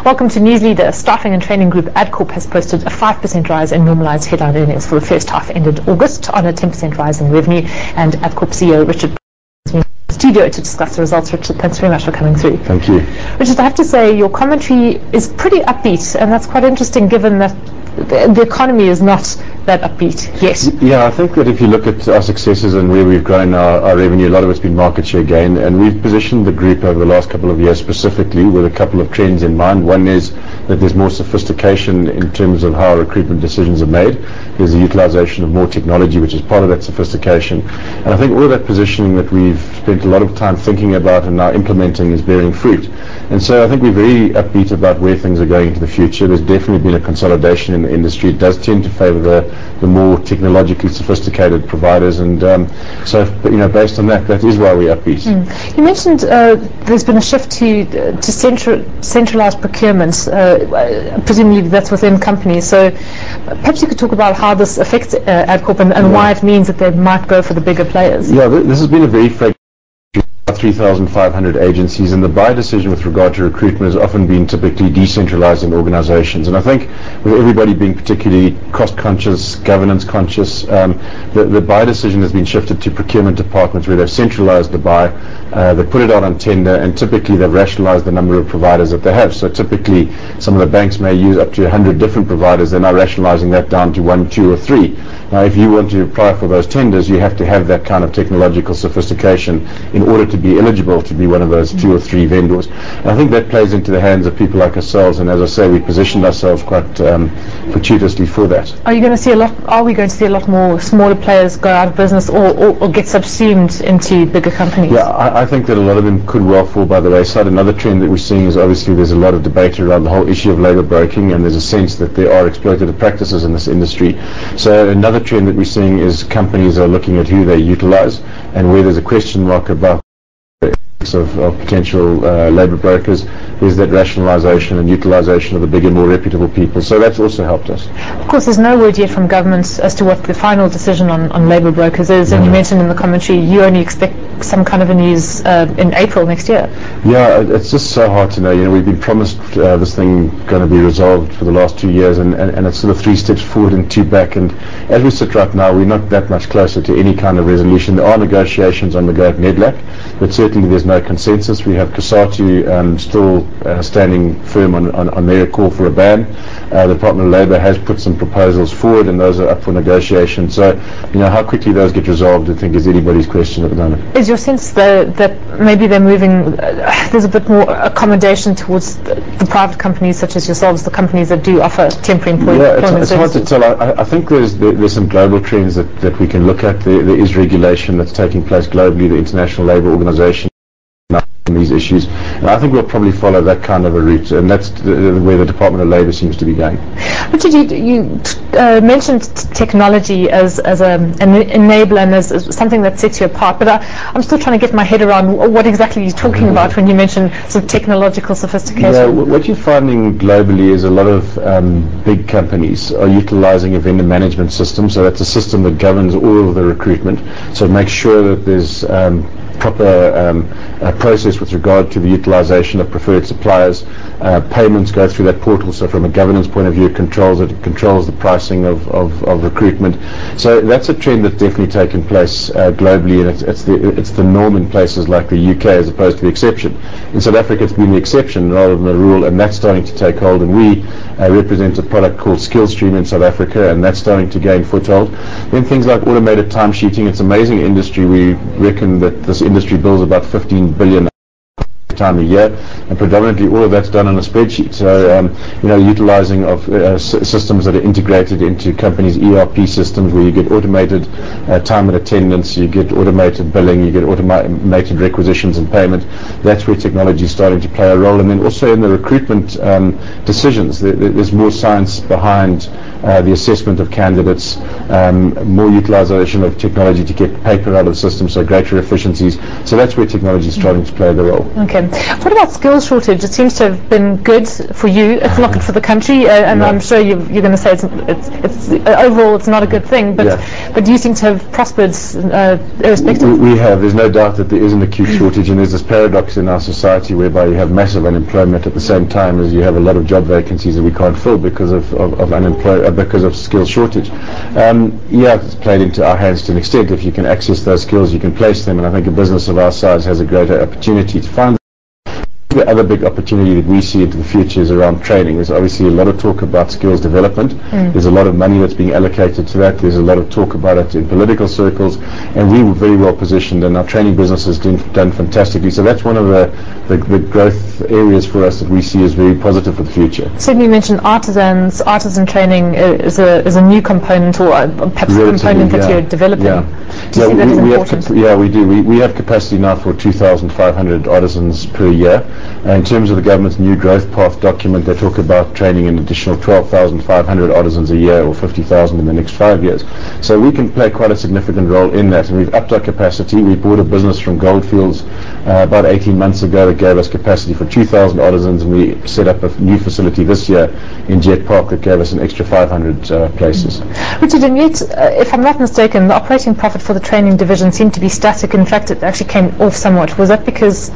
Welcome to Newsly. The staffing and training group Adcorp has posted a 5% rise in normalized headline earnings for the first half ended August on a 10% rise in revenue. And Adcorp CEO Richard is in the studio to discuss the results. Richard, thanks very much for coming through. Thank you. Richard, I have to say your commentary is pretty upbeat, and that's quite interesting given that the economy is not that upbeat yet. Yeah, I think that if you look at our successes and where we've grown our revenue, a lot of it's been market share gain, and we've positioned the group over the last couple of years specifically with a couple of trends in mind. One is that there's more sophistication in terms of how recruitment decisions are made. There's the utilization of more technology, which is part of that sophistication. And I think all of that positioning that we've spent a lot of time thinking about and now implementing is bearing fruit. And so I think we're very upbeat about where things are going into the future. There's definitely been a consolidation in the industry. It does tend to favor the more technologically sophisticated providers, and so based on that is why we're upbeat. You mentioned there's been a shift to centralized procurement. Presumably that's within companies. So perhaps you could talk about how this affects Adcorp and why it means that they might go for the bigger players. Yeah, this has been a very 3,500 agencies, and the buy decision with regard to recruitment has often been typically decentralized in organizations. And I think with everybody being particularly cost conscious, governance conscious, the buy decision has been shifted to procurement departments where they've centralized the buy, they put it out on tender, and typically they've rationalized the number of providers that they have. So typically some of the banks may use up to 100 different providers. They're now rationalizing that down to 1, 2 or 3. Now if you want to apply for those tenders, you have to have that kind of technological sophistication in order to be eligible to be one of those 2 or 3 vendors. And I think that plays into the hands of people like ourselves, and as I say, we positioned ourselves quite fortuitously for that. Are we going to see a lot more smaller players go out of business or get subsumed into bigger companies? Yeah, I think that a lot of them could well fall by the wayside. Another trend that we're seeing is obviously there's a lot of debate around the whole issue of labour broking, and there's a sense that there are exploitative practices in this industry. So another trend that we're seeing is companies are looking at who they utilize, and where there's a question mark about of potential labour brokers, is that rationalisation and utilisation of the bigger, more reputable people. So that's also helped us. Of course, there's no word yet from government as to what the final decision on labour brokers is, and you mentioned in the commentary you only expect some kind of a news in April next year. Yeah, it's just so hard to know. We've been promised this thing going to be resolved for the last 2 years, and it's sort of 3 steps forward and 2 back, and as we sit right now, we're not that much closer to any kind of resolution. There are negotiations on the go at NEDLAC, but certainly there's no consensus. We have COSATU still standing firm on their call for a ban. The Department of Labour has put some proposals forward, and those are up for negotiation. So, how quickly those get resolved, I think, is anybody's question at the moment. Is your sense that maybe they're moving, there's a bit more accommodation towards the private companies such as yourselves, the companies that do offer temporary employment services? It's hard to tell. I think there's some global trends that we can look at. There is regulation that's taking place globally, the International Labour Organization, on these issues, and I think we'll probably follow that kind of a route, and that's where the Department of Labour seems to be going. Richard, you mentioned technology as an enabler and as something that sets you apart, but I'm still trying to get my head around what exactly you're talking about when you mention sort of technological sophistication. Yeah, what you're finding globally is a lot of big companies are utilising a vendor management system, so that's a system that governs all of the recruitment, so it makes sure that there's proper process with regard to the utilisation of preferred suppliers. Payments go through that portal, so from a governance point of view it controls the pricing of recruitment. So that's a trend that's definitely taken place globally, and it's the norm in places like the UK as opposed to the exception. In South Africa it's been the exception rather than the rule, and that's starting to take hold, and we represent a product called SkillStream in South Africa, and that's starting to gain foothold. Then things like automated timesheeting, it's an amazing industry. We reckon that this industry bills about 15 billion time a year, and predominantly all of that's done on a spreadsheet. So utilising of systems that are integrated into companies' ERP systems, where you get automated time and attendance, you get automated billing, you get automated requisitions and payment. That's where technology is starting to play a role. And then also in the recruitment decisions, there's more science behind the assessment of candidates, more utilisation of technology to get paper out of the system, so greater efficiencies. So that's where technology is starting to play the role. Okay. Okay. What about skills shortage? It seems to have been good for you. It's not good for the country, and I'm sure you're going to say it's overall it's not a good thing. But you seem to have prospered irrespective. We have. There's no doubt that there is an acute shortage, and there's this paradox in our society whereby you have massive unemployment at the same time as you have a lot of job vacancies that we can't fill because of because of skills shortage. It's played into our hands to an extent. If you can access those skills, you can place them, and I think a business of our size has a greater opportunity to find. The other big opportunity that we see into the future is around training. There's obviously a lot of talk about skills development. There's a lot of money that's being allocated to that. There's a lot of talk about it in political circles, and we were very well positioned, and our training business has done fantastically. So that's one of the growth areas for us that we see as very positive for the future. Certainly, you mentioned artisan training is a new component, or perhaps a component that you're developing. Do you see that as important? We do. We have capacity now for 2,500 artisans per year. In terms of the government's new growth path document, they talk about training an additional 12,500 artisans a year, or 50,000 in the next 5 years. So we can play quite a significant role in that, and we've upped our capacity. We bought a business from Goldfields about 18 months ago that gave us capacity for 2,000 artisans, and we set up a new facility this year in Jet Park that gave us an extra 500 places. Richard, and yet, if I'm not mistaken, the operating profit for the training division seemed to be static. In fact, it actually came off somewhat. Was that because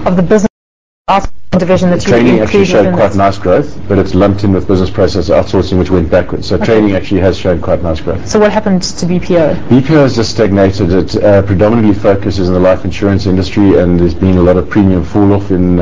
of the business division that training actually showed quite nice growth, but it's lumped in with business process outsourcing, which went backwards. So training actually has shown quite nice growth. So what happened to BPO? BPO has just stagnated. It predominantly focuses in the life insurance industry, and there's been a lot of premium fall off and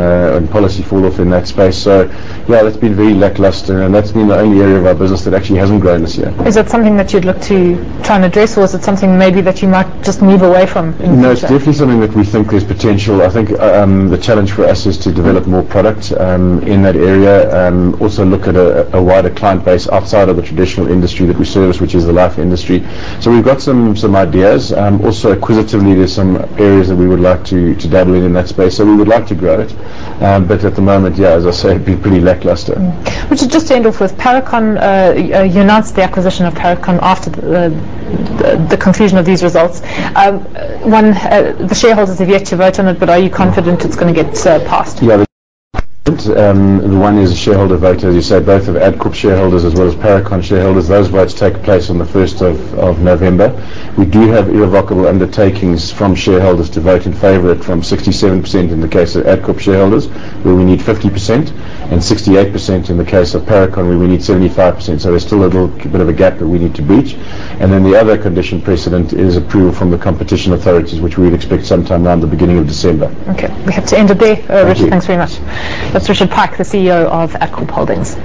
policy fall off in that space. So that's been very lackluster, and that's been the only area of our business that actually hasn't grown this year. Is that something that you'd look to try and address, or is it something maybe that you might just move away from in the future? No, it's definitely something that we think there's potential. I think the challenge for us is to develop more product in that area, also look at a wider client base outside of the traditional industry that we service, which is the life industry. So we've got some ideas. Also acquisitively, there's some areas that we would like to dabble in that space, so we would like to grow it, but at the moment, as I say, it'd be pretty lackluster. Which is just to end off with, Paracon, you announced the acquisition of Paracon after the conclusion of these results. The shareholders have yet to vote on it, but are you confident it's going to get passed? The one is a shareholder vote, as you say, both of Adcorp shareholders as well as Paracon shareholders. Those votes take place on the 1st of November. We do have irrevocable undertakings from shareholders to vote in favour of it, from 67% in the case of Adcorp shareholders, where we need 50%, and 68% in the case of Paracon, where we need 75%. So there's still a little bit of a gap that we need to breach. And then the other condition precedent is approval from the competition authorities, which we would expect sometime around the beginning of December. Okay, we have to end it there. Richard, thanks very much. That's Richard Pike, the CEO of Adcorp Holdings.